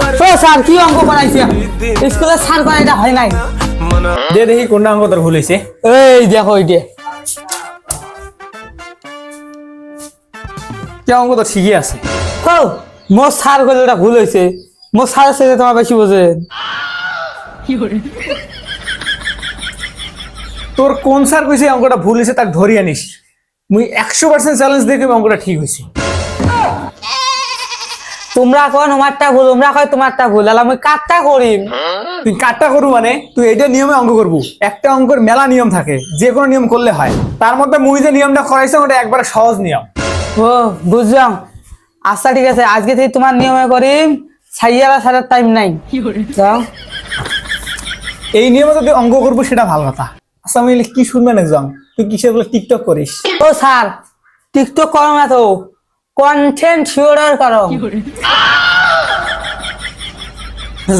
ও sir কি অঙ্ক বানাইছে স্কুলে স্যার করে এটা হয় নাই দে দেখি কোনটা অঙ্ক তোর ভুল হয়েছে। এই দেখো এইটা কে অঙ্ক তো ঠিকই আছে। ও মোর স্যার করে এটা ভুল হয়েছে মোর স্যার সাথে তোমার বেশি বোঝে তোর কোন স্যার কইছে অঙ্কটা ভুল হয়েছে তাকে ধরিয়ে আনিস। মুই 100% চ্যালেঞ্জ দেখে অঙ্কটা ঠিক হয়েছে। তোমরা কয় আমারটা ভুল তোমরা কয় তোমারটা ভুল আর আমি কাটটা করিম তুই কাটটা করবো মানে তুই এইটা নিয়মে অঙ্ক করবো। একটা অঙ্কের মেলা নিয়ম থাকে, যে কোনো নিয়ম করলে হয়। তার মধ্যে মুই যে নিয়মটা করাইছে ওটা একবারে সহজ নিয়ম। ও বুঝলাম আচ্ছা ঠিক আছে আজকে থেকে তোমার নিয়মে করিম ছাইয়ারা ছাড়ার টাইম নাই যাও এই নিয়মে যদি অঙ্ক করবো সেটা ভালো কথা। আচ্ছা আমি কি শুনবেন একজন, তুই কিসের বলে টিকটক করিস? ও স্যার টিকটক করো না তো কন্টেন্ট শিওর করো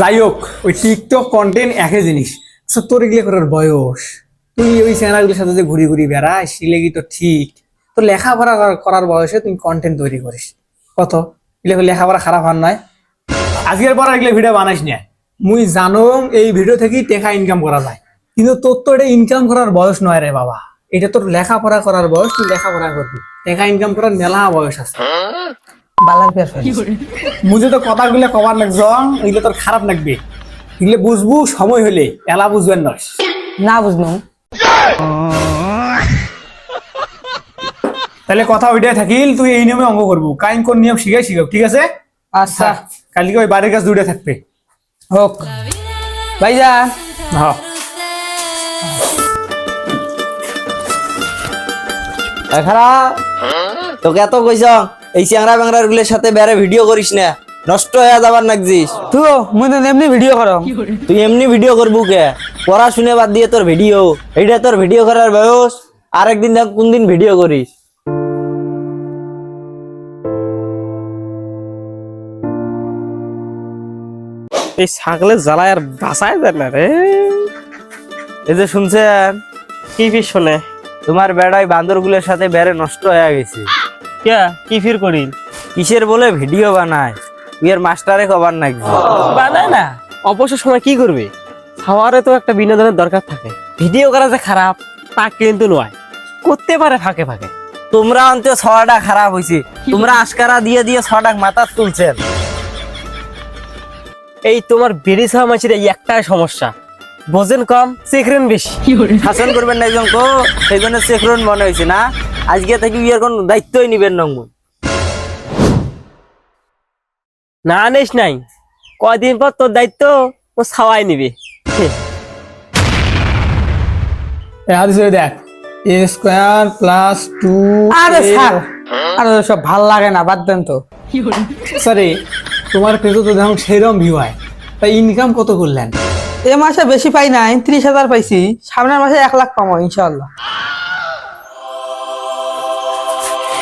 যাই হোক ওই টিকটক কন্টেন্ট একই জিনিস। আচ্ছা তোর এগুলো করার বয়স, তুই ওই চ্যানেলগুলোর সাথে যে ঘুরি ঘুরি বেড়াস এগুলো কি তো ঠিক? তোর লেখাপড়া করার বয়সে তুই কন্টেন্ট তৈরি করিস কত? এগুলো লেখাপড়া খারাপ আর নয়। আজকের পর এগুলো ভিডিও বানাইস না। মুই জানো এই ভিডিও থেকেই টাকা ইনকাম করা যায়, কিন্তু তোর তো এটা ইনকাম করার বয়স নয় রে বাবা। এটা তোর লেখাপড়া করার বয়স, তুই লেখাপড়া করবি। টাকা ইনকাম করার মেলা বয়স আছে। বালার পেয়ার মুঝে তো কথাগুলো কবার লাগছ, এগুলো তোর খারাপ লাগবে। এগুলো বুঝবো সময় হলে, এলা বুঝবেন নয়। না বুঝলাম তাহলে কথা ওইটাই থাকিল, তুই এই নিয়মে অঙ্ক করবো। কাইন কোন নিয়ম শিখাই শিখাও, ঠিক আছে? আচ্ছা কালকে ওই বাড়ির কাছে দুইটা থাকবে। হোক ভাইজা হ্যাঁ এখানা তোকে এত কইছ এই চ্যাংরা ব্যাংরার গুলোর সাথে বেড়ে ভিডিও করিস না, নষ্ট হয়ে যাবার নাকছিস। তুই মুই তো এমনি ভিডিও করো তুই এমনি ভিডিও করবো কে? পড়াশুনে বাদ দিয়ে তোর ভিডিও, এইটা তোর ভিডিও করার বয়স? আরেকদিন দেখ কোন দিন ভিডিও করিস। এই ছাগলের জ্বালায় আর বাঁচায় যায় না রে। এই যে শুনছেন, কি ফির শোনে? তোমার বেড়াই বান্দরগুলোর সাথে বেড়ে নষ্ট হয়ে গেছে। কে কি ফির করিল? কিসের বলে ভিডিও বানায়? তুই এর মাস্টারে খবর নাকি? বানায় না, অবসর সময় কি করবে? খাওয়ারে তো একটা বিনোদনের দরকার থাকে। ভিডিও করা যে খারাপ তা কিন্তু নয়, করতে পারে ফাঁকে ফাঁকে। তোমরা অন্তে ছড়াটা খারাপ হয়েছে, তোমরা আশকারা দিয়ে দিয়ে ছড়াটা মাথা তুলছেন। এই তোমার বেড়ে খাওয়া মাছের এই একটাই সমস্যা, বোঝেন কম চেকরেন বেশি। শাসন করবেন না একজন কো, সেই জন্য চেকরন মনে হয়েছে না। আজকে থেকে বিয়ের কোন দায়িত্বই নিবেন নঙ্গ না আনিস নাই, কয়দিন পর তোর দায়িত্ব ও ছাওয়াই নিবে। দেখ a স্কোয়ার প্লাস 2। আরে স্যার আরে সব ভাল লাগে না বাদ দেন তো সরি, তোমার পেজে তো দেখুন সেরকম ভিউ হয়, তাই ইনকাম কত করলেন? এ মাসে বেশি পাই নাই 30,000 পাইছি, সামনের মাসে 1 লাখ পাবো ইনশাআল্লাহ।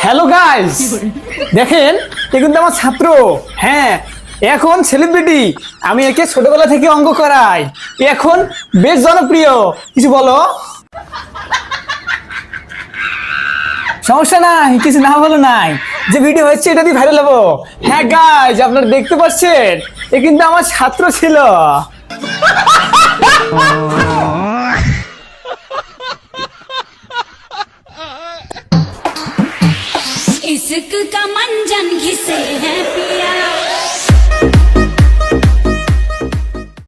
হ্যালো গাইস, দেখেন এ কিন্তু আমার ছাত্র। হ্যাঁ এখন সেলিব্রিটি, আমি একে ছোটবেলা থেকে অঙ্ক করাই, এখন বেশ জনপ্রিয়। কিছু বলো? সমস্যা নাই, কিছু না বলো নাই, যে ভিডিও হচ্ছে এটা দিয়ে ভাইরাল হবো। হ্যাঁ গাইস আপনারা দেখতে পাচ্ছেন এ কিন্তু আমার ছাত্র ছিল। इश्क का मंजन घिसे है पिया।